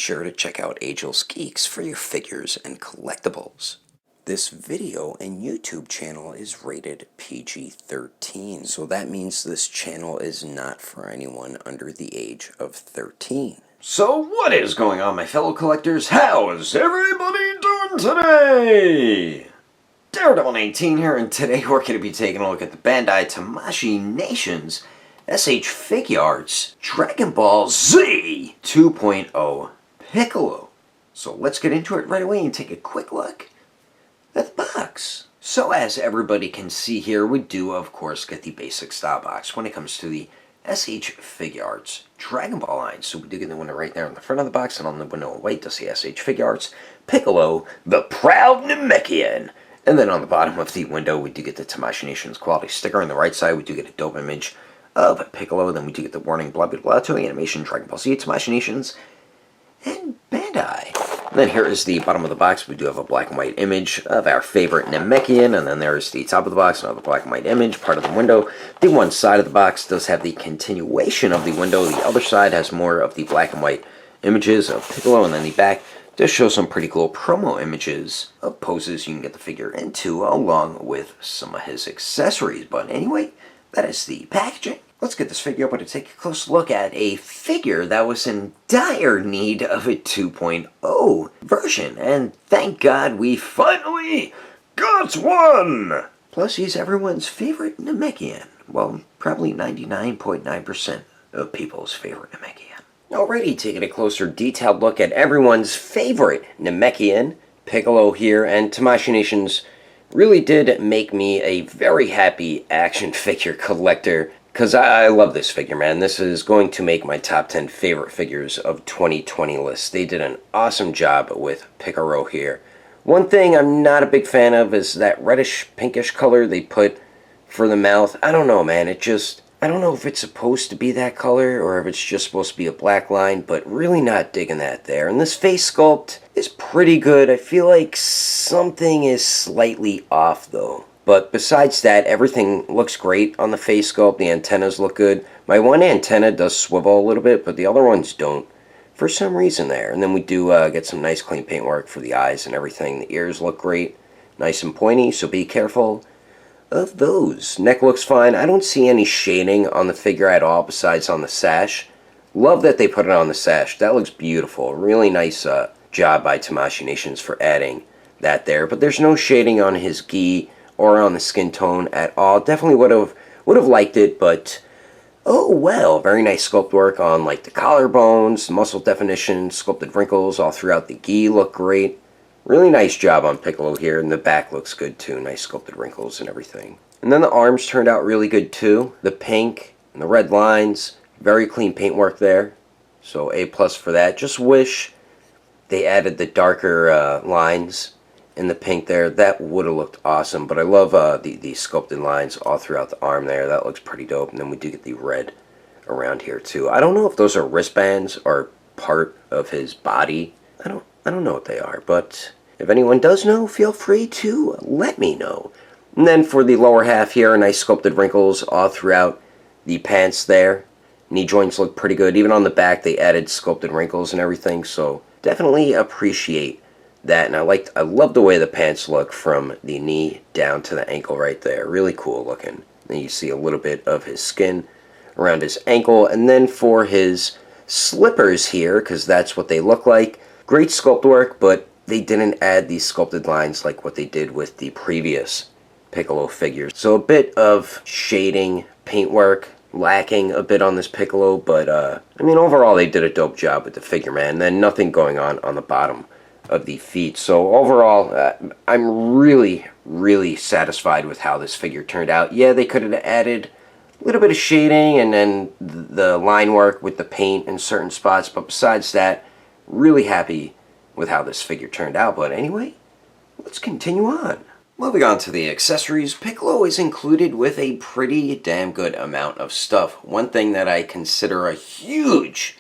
sure to check out Agelessgeeks for your figures and collectibles. This video and YouTube channel is rated PG-13, so that means this channel is not for anyone under the age of 13. So what is going on, my fellow collectors? How is everybody doing today? Daredevil18 here, and today we're going to be taking a look at the Bandai Tamashii Nations SH Figuarts Dragon Ball Z 2.0 Piccolo. So let's get into it right away and take a quick look at the box. So as everybody can see here, we do of course get the basic style box when it comes to the SH Figuarts Dragon Ball line. So we do get the window right there on the front of the box, and on the window white does the SH Figuarts Piccolo, the proud Namekian. And then on the bottom of the window, we do get the Tamashii Nations quality sticker. On the right side, we do get a dope image of Piccolo. Then we do get the warning, blah, blah, blah, to animation, Dragon Ball Z, Tamashii Nations, and Bandai. And then here is the bottom of the box. We do have a black and white image of our favorite Namekian. And then there's the top of the box, another black and white image, part of the window. The one side of the box does have the continuation of the window. The other side has more of the black and white images of Piccolo. And then the back does show some pretty cool promo images of poses you can get the figure into, along with some of his accessories. But anyway, that is the packaging. Let's get this figure open to take a close look at a figure that was in dire need of a 2.0 version. And thank God we finally got one! Plus, he's everyone's favorite Namekian. Well, probably 99.9% of people's favorite Namekian. Alrighty, taking a closer detailed look at everyone's favorite Namekian, Piccolo here, and Tamashii Nations really did make me a very happy action figure collector, because I love this figure, man. This is going to make my top 10 favorite figures of 2020 list. They did an awesome job with Piccolo here. One thing I'm not a big fan of is that reddish pinkish color they put for the mouth. I don't know, man. I don't know if it's supposed to be that color or if it's just supposed to be a black line, but really not digging that there. And this face sculpt is pretty good. I feel like something is slightly off though. But besides that, everything looks great on the face sculpt. The antennas look good. My one antenna does swivel a little bit, but the other ones don't for some reason there. And then we do get some nice clean paintwork for the eyes and everything. The ears look great, nice and pointy, so be careful of those. Neck looks fine. I don't see any shading on the figure at all besides on the sash. Love that they put it on the sash. That looks beautiful. Really nice job by Tamashii Nations for adding that there. But there's no shading on his gi or on the skin tone at all. Definitely would have liked it, but oh well. Very nice sculpt work on like the collarbones, muscle definition, sculpted wrinkles all throughout the gi look great. Really nice job on Piccolo here, and the back looks good too. Nice sculpted wrinkles and everything. And then the arms turned out really good too. The pink and the red lines, very clean paintwork there. So A+ for that. Just wish they added the darker lines in the pink there. That would have looked awesome. But I love the sculpted lines all throughout the arm there. That looks pretty dope. And then we do get the red around here too. I don't know if those are wristbands or part of his body. I don't know what they are, but if anyone does know, feel free to let me know. And then for the lower half here, nice sculpted wrinkles all throughout the pants there. Knee joints look pretty good. Even on the back, they added sculpted wrinkles and everything, so definitely appreciate that. And I love the way the pants look from the knee down to the ankle right there. Really cool looking. Then you see a little bit of his skin around his ankle. And then for his slippers here, because that's what they look like, great sculpt work, but they didn't add these sculpted lines like what they did with the previous Piccolo figures. So a bit of shading, paintwork, lacking a bit on this Piccolo, but I mean overall they did a dope job with the figure, man. And then nothing going on the bottom of the feet. So overall, I'm really satisfied with how this figure turned out. Yeah, they could have added a little bit of shading and then the line work with the paint in certain spots, but besides that, really happy with how this figure turned out. But anyway, let's continue on. Moving on to the accessories, Piccolo is included with a pretty damn good amount of stuff. One thing that I consider a huge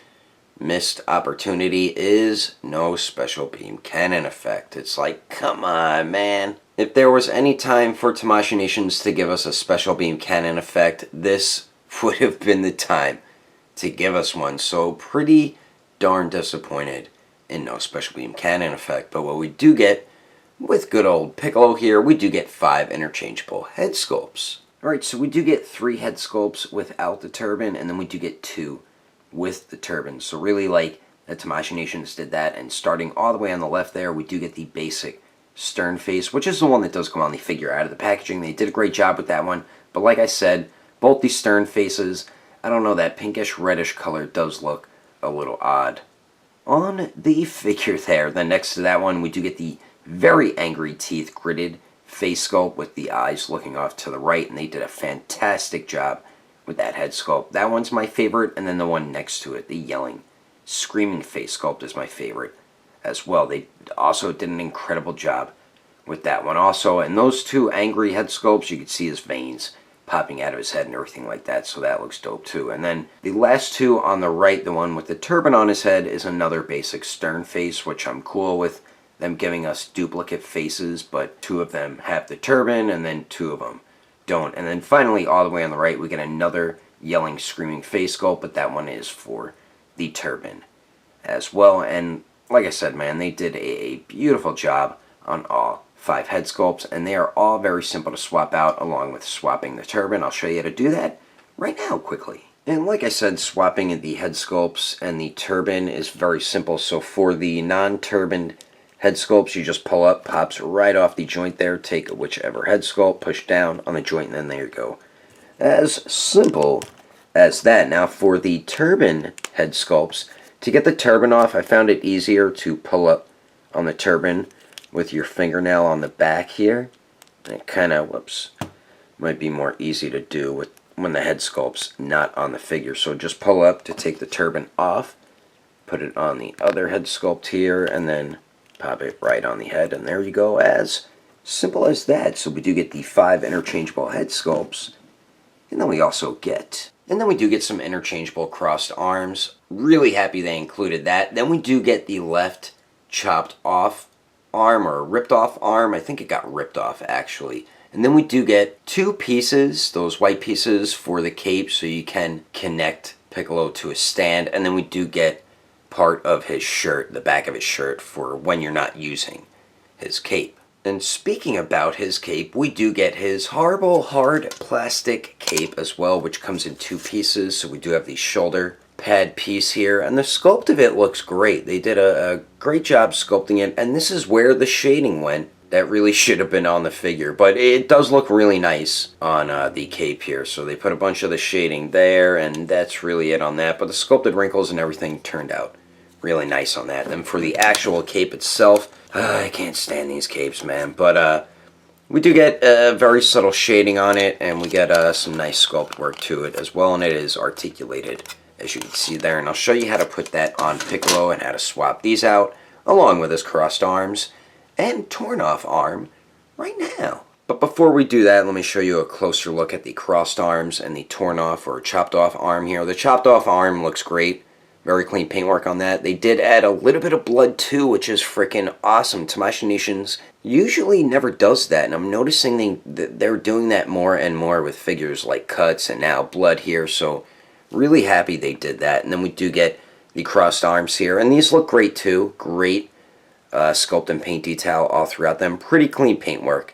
missed opportunity is no special beam cannon effect. It's like, come on, man. If there was any time for Tamashii Nations to give us a special beam cannon effect, this would have been the time to give us one. So pretty darn disappointed and no special beam cannon effect. But what we do get with good old Piccolo here, we do get 5 interchangeable head sculpts. Alright, so we do get 3 head sculpts without the turban, and then we do get 2 with the turban. So really, like, the Tamashii Nations did that, and starting all the way on the left there, we do get the basic stern face, which is the one that does come on the figure out of the packaging. They did a great job with that one, but like I said, both the stern faces, I don't know, that pinkish reddish color does look a little odd on the figure there. Then next to that one, we do get the very angry teeth gritted face sculpt with the eyes looking off to the right, and they did a fantastic job with that head sculpt. That one's my favorite, and then the one next to it, the yelling, screaming face sculpt, is my favorite as well. They also did an incredible job with that one also, and those 2 angry head sculpts, you can see his veins popping out of his head and everything like that, so that looks dope too. And then the last 2 on the right, the one with the turban on his head, is another basic stern face, which I'm cool with them giving us duplicate faces, but 2 of them have the turban and then 2 of them don't. And then finally, all the way on the right, we get another yelling, screaming face sculpt, but that one is for the turban as well. And like I said, man, they did a beautiful job on all 5 head sculpts, and they are all very simple to swap out, along with swapping the turban. I'll show you how to do that right now quickly. And like I said, swapping the head sculpts and the turban is very simple. So for the non-turbaned head sculpts, you just pull up, pops right off the joint there, take whichever head sculpt, push down on the joint, and then there you go. As simple as that. Now for the turban head sculpts, to get the turban off, I found it easier to pull up on the turban with your fingernail on the back here. And it kind of, whoops, might be more easy to do with when the head sculpt's not on the figure. So just pull up to take the turban off, put it on the other head sculpt here, and then pop it right on the head, and there you go. As simple as that. So we do get the 5 interchangeable head sculpts, and then we do get some interchangeable crossed arms. Really happy they included that. Then we do get the left chopped off arm, or ripped off arm. I think it got ripped off actually. And then we do get 2 pieces, those white pieces for the cape, so you can connect Piccolo to a stand. And then we do get part of his shirt, the back of his shirt, for when you're not using his cape. And speaking about his cape, we do get his horrible hard plastic cape as well, which comes in 2 pieces. So we do have the shoulder pad piece here, and the sculpt of it looks great. They did a great job sculpting it, and this is where the shading went. That really should have been on the figure, but it does look really nice on the cape here. So they put a bunch of the shading there, and that's really it on that. But the sculpted wrinkles and everything turned out really nice on that. Then for the actual cape itself, I can't stand these capes, man. But we do get very subtle shading on it, and we get some nice sculpt work to it as well, and it is articulated, as you can see there. And I'll show you how to put that on Piccolo and how to swap these out, along with his crossed arms and torn off arm right now. But before we do that, let me show you a closer look at the crossed arms and the torn off or chopped off arm here. The chopped off arm looks great. Very clean paintwork on that. They did add a little bit of blood too, which is freaking awesome. Tamashii Nations usually never does that, and I'm noticing they're doing that more and more with figures like cuts and now blood here, so really happy they did that. And then we do get the crossed arms here, and these look great too. Great sculpt and paint detail all throughout them. Pretty clean paintwork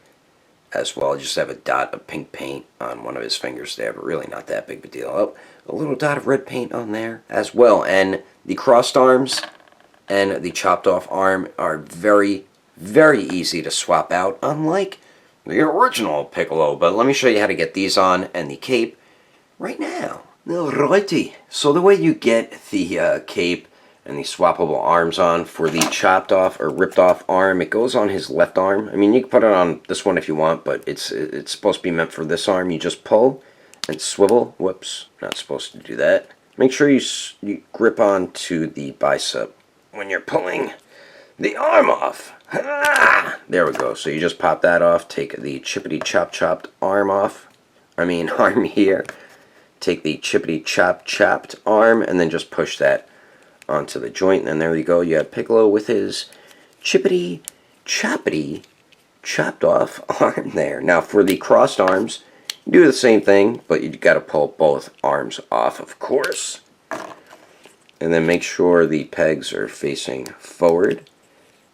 as well. Just have a dot of pink paint on one of his fingers there, but really not that big of a deal. Oh, a little dot of red paint on there as well. And the crossed arms and the chopped off arm are very, very easy to swap out, unlike the original Piccolo. But let me show you how to get these on and the cape right now. Alrighty, so the way you get the cape and the swappable arms on for the chopped off or ripped off arm, it goes on his left arm. I mean, you can put it on this one if you want, but it's supposed to be meant for this arm. You just pull and swivel. Whoops, not supposed to do that. Make sure you grip on to the bicep when you're pulling the arm off. Ah! There we go. So you just pop that off, take the chippity chopped arm off. Arm here. Take the chippity chopped arm and then just push that onto the joint, and then there we go. You have Piccolo with his chippity chopped off arm there. Now for the crossed arms, you do the same thing, but you got to pull both arms off, of course. And then make sure the pegs are facing forward.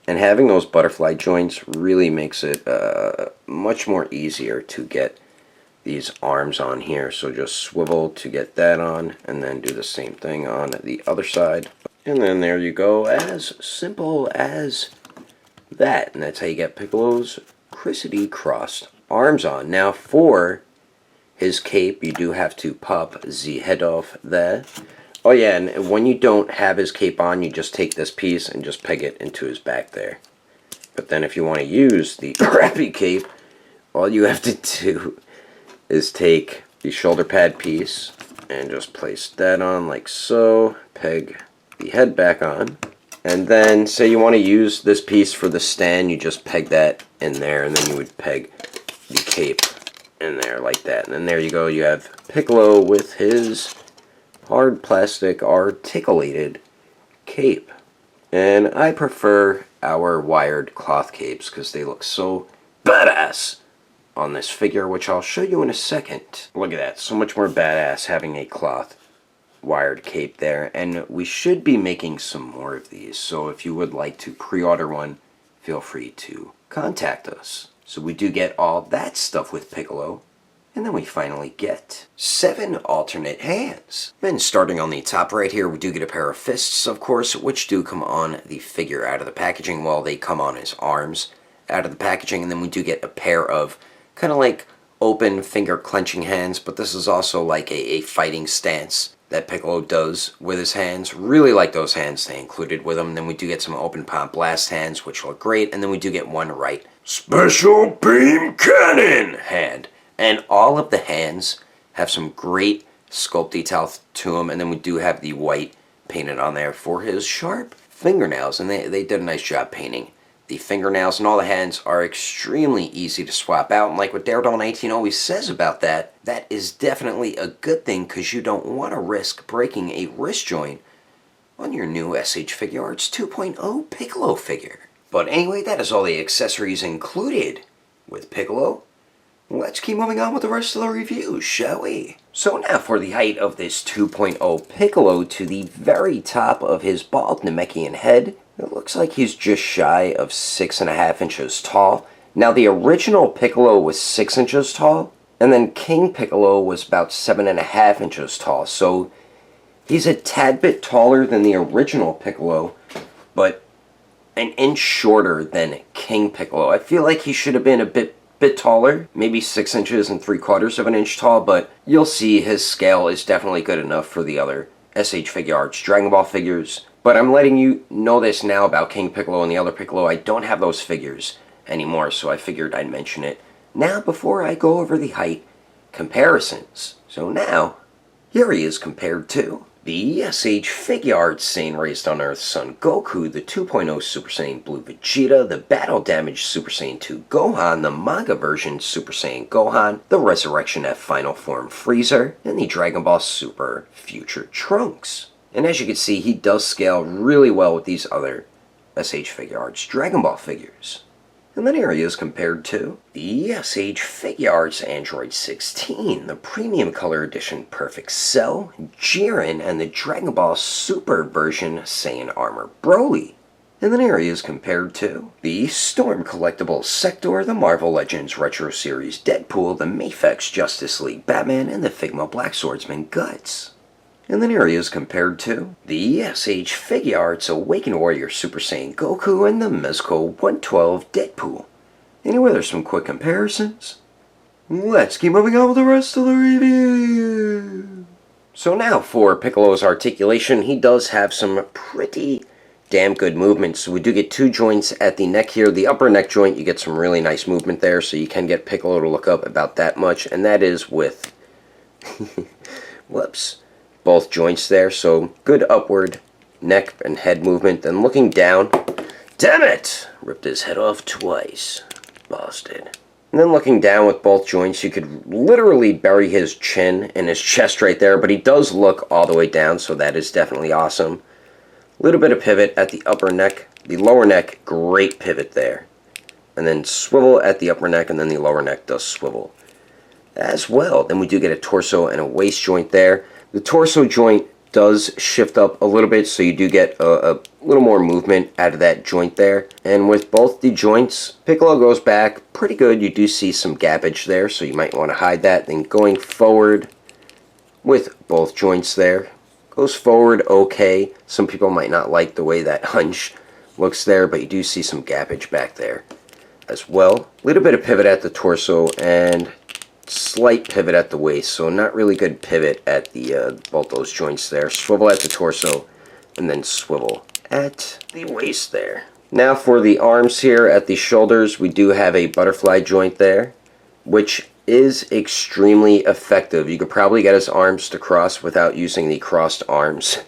And having those butterfly joints really makes it much more easier to get these arms on here. So just swivel to get that on, and then do the same thing on the other side. And then there you go, as simple as that. And that's how you get Piccolo's crispy crossed arms on. Now for his cape, you do have to pop the head off there. Oh yeah, and when you don't have his cape on, you just take this piece and just peg it into his back there. But then if you want to use the crappy cape, all you have to do is take the shoulder pad piece and just place that on like so, peg the head back on, and then say you want to use this piece for the stand, you just peg that in there, and then you would peg the cape in there like that. And then there you go, you have Piccolo with his hard plastic articulated cape. And I prefer our wired cloth capes because they look so badass on this figure, which I'll show you in a second. Look at that, so much more badass having a cloth wired cape there. And we should be making some more of these, so if you would like to pre-order one, feel free to contact us. So we do get all that stuff with Piccolo. And then we finally get 7 alternate hands. Then starting on the top right here, we do get a pair of fists, of course, which do come on the figure out of the packaging. Well, they come on his arms out of the packaging. And then we do get a pair of kind of like open finger clenching hands, but this is also like a fighting stance that Piccolo does with his hands. Really like those hands they included with them. Then we do get some open palm blast hands, which look great. And then we do get one right special beam cannon hand. And all of the hands have some great sculpt detail to them. And then we do have the white painted on there for his sharp fingernails. And they did a nice job painting the fingernails. And all the hands are extremely easy to swap out. And like what Daredevil 19 always says about that, that is definitely a good thing, because you don't want to risk breaking a wrist joint on your new SH Figuarts 2.0 Piccolo figure. But anyway, that is all the accessories included with Piccolo. Let's keep moving on with the rest of the review, shall we? So now for the height of this 2.0 Piccolo, to the very top of his bald Namekian head, it looks like he's just shy of 6.5 inches tall. Now the original Piccolo was 6 inches tall, and then King Piccolo was about 7.5 inches tall. So he's a tad bit taller than the original Piccolo, but an inch shorter than King Piccolo. I feel like he should have been a bit taller, maybe 6 inches and 3/4 of an inch tall, but you'll see his scale is definitely good enough for the other SH Figuarts Dragon Ball figures. But I'm letting you know this now about King Piccolo and the other Piccolo. I don't have those figures anymore, so I figured I'd mention it now before I go over the height comparisons. So now, here he is compared to the SH Figuarts Saiyan Raised on Earth Son Goku, the 2.0 Super Saiyan Blue Vegeta, the Battle Damage Super Saiyan 2 Gohan, the manga version Super Saiyan Gohan, the Resurrection F Final Form Freezer, and the Dragon Ball Super Future Trunks. And as you can see, he does scale really well with these other SH Figuarts Dragon Ball figures. And then here he is compared to the SH Figuarts Android 16, the Premium Color Edition Perfect Cell, Jiren, and the Dragon Ball Super version Saiyan Armor Broly. And then here he is compared to the Storm Collectibles Sector, the Marvel Legends Retro Series Deadpool, the Mafex Justice League Batman, and the Figma Black Swordsman Guts. And then here he is compared to the SH Figuarts Awakened Warrior Super Saiyan Goku and the Mezco 112 Deadpool. Anyway, there's some quick comparisons. Let's keep moving on with the rest of the review. So now for Piccolo's articulation, he does have some pretty damn good movements. So we do get 2 joints at the neck here. The upper neck joint, you get some really nice movement there, so you can get Piccolo to look up about that much, and that is with whoops, both joints there. So good upward neck and head movement. Then looking down, damn it, ripped his head off twice, busted. And then looking down with both joints, you could literally bury his chin in his chest right there, but he does look all the way down, so that is definitely awesome. Little bit of pivot at the upper neck, the lower neck, great pivot there. And then swivel at the upper neck, and then the lower neck does swivel as well. Then we do get a torso and a waist joint there. The torso joint does shift up a little bit, so you do get a little more movement out of that joint there. And with both the joints, Piccolo goes back pretty good. You do see some gappage there, so you might want to hide that. Then going forward with both joints there, goes forward okay. Some people might not like the way that hunch looks there, but you do see some gappage back there as well. A little bit of pivot at the torso and slight pivot at the waist, so not really good pivot at the both those joints there. Swivel at the torso and then swivel at the waist there. Now for the arms here at the shoulders, we do have a butterfly joint there, which is extremely effective. You could probably get his arms to cross without using the crossed arms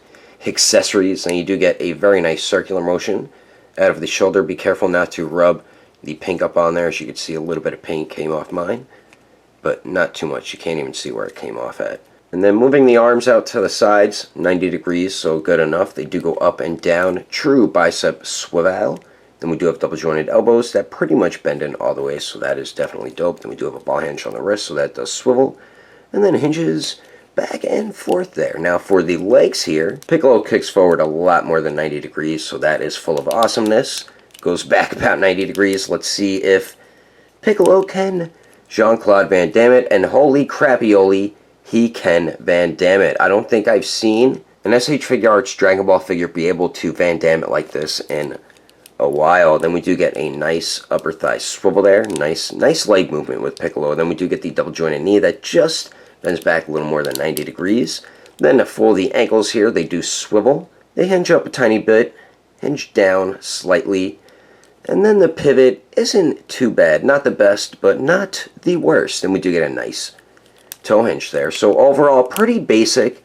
accessories, and you do get a very nice circular motion out of the shoulder. Be careful not to rub the pink up on there. As you can see, a little bit of paint came off mine, but not too much. You can't even see where it came off at. And then moving the arms out to the sides, 90 degrees, so good enough. They do go up and down, true bicep swivel. Then we do have double jointed elbows that pretty much bend in all the way, so that is definitely dope. Then we do have a ball hinge on the wrist, so that does swivel. And then hinges back and forth there. Now for the legs here, Piccolo kicks forward a lot more than 90 degrees, so that is full of awesomeness. Goes back about 90 degrees. Let's see if Piccolo can Jean-Claude Van Damme it, and holy crappy-oli, he can Van Damme it. I don't think I've seen an SH Figuarts Dragon Ball figure be able to Van Damme it like this in a while. Then we do get a nice upper thigh swivel there. Nice leg movement with Piccolo. Then we do get the double jointed knee that just bends back a little more than 90 degrees. Then for the ankles here, they do swivel. They hinge up a tiny bit, hinge down slightly, and then the pivot isn't too bad. Not the best, but not the worst. And we do get a nice toe hinge there. So overall, pretty basic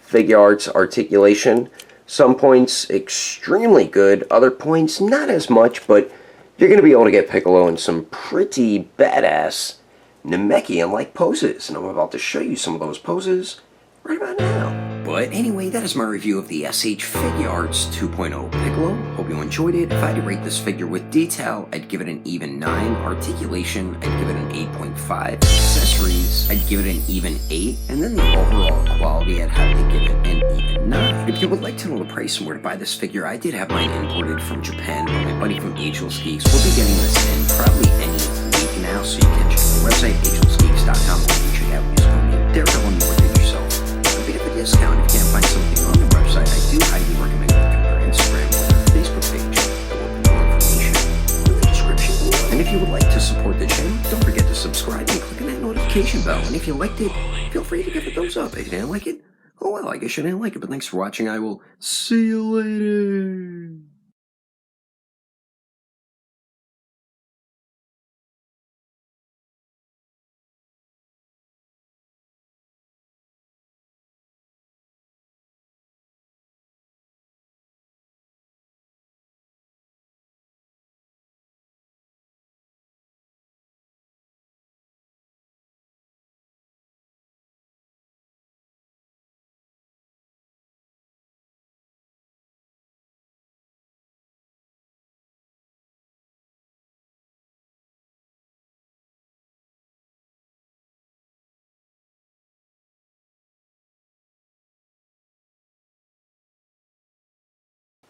Figuarts articulation. Some points extremely good, other points not as much, but you're going to be able to get Piccolo in some pretty badass Namekian-like poses, and I'm about to show you some of those poses right about now. But anyway, that is my review of the SH Figuarts 2.0 Piccolo. Hope you enjoyed it. If I had to rate this figure with detail, I'd give it an even 9. Articulation, I'd give it an 8.5. Accessories, I'd give it an even 8. And then the overall quality, I'd have to give it an even 9. If you would like to know the price and where to buy this figure, I did have mine imported from Japan, but my buddy from Agelessgeeks will be getting this in probably any week now, so you can check the website, agelessgeeks.com, and check out use code Daredevil and work it yourself. A bit of a discount if you can't find something on the website. I do highly recommend looking at our Instagram or our Facebook page. There will be more information in the description below. And if you would like to support the channel, don't forget to subscribe and click on that notification bell. And if you liked it, feel free to give it a thumbs up. If you didn't like it, oh well, I guess you didn't like it. But thanks for watching. I will see you later.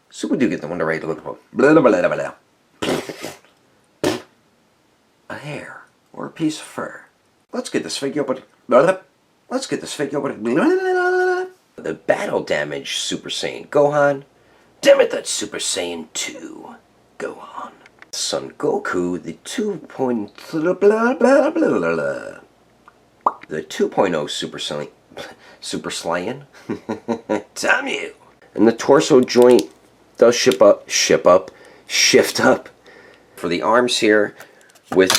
So we do get the one to rate to look for blah, blah, blah, blah, blah. A hair or a piece of fur. Let's get this figure, but let's get this figure, but the battle damage Super Saiyan Gohan. Damn it, that's Super Saiyan 2 Gohan. Son Goku, the 2.0 Super Saiyan. Damn you. And the torso joint does shift up for the arms here with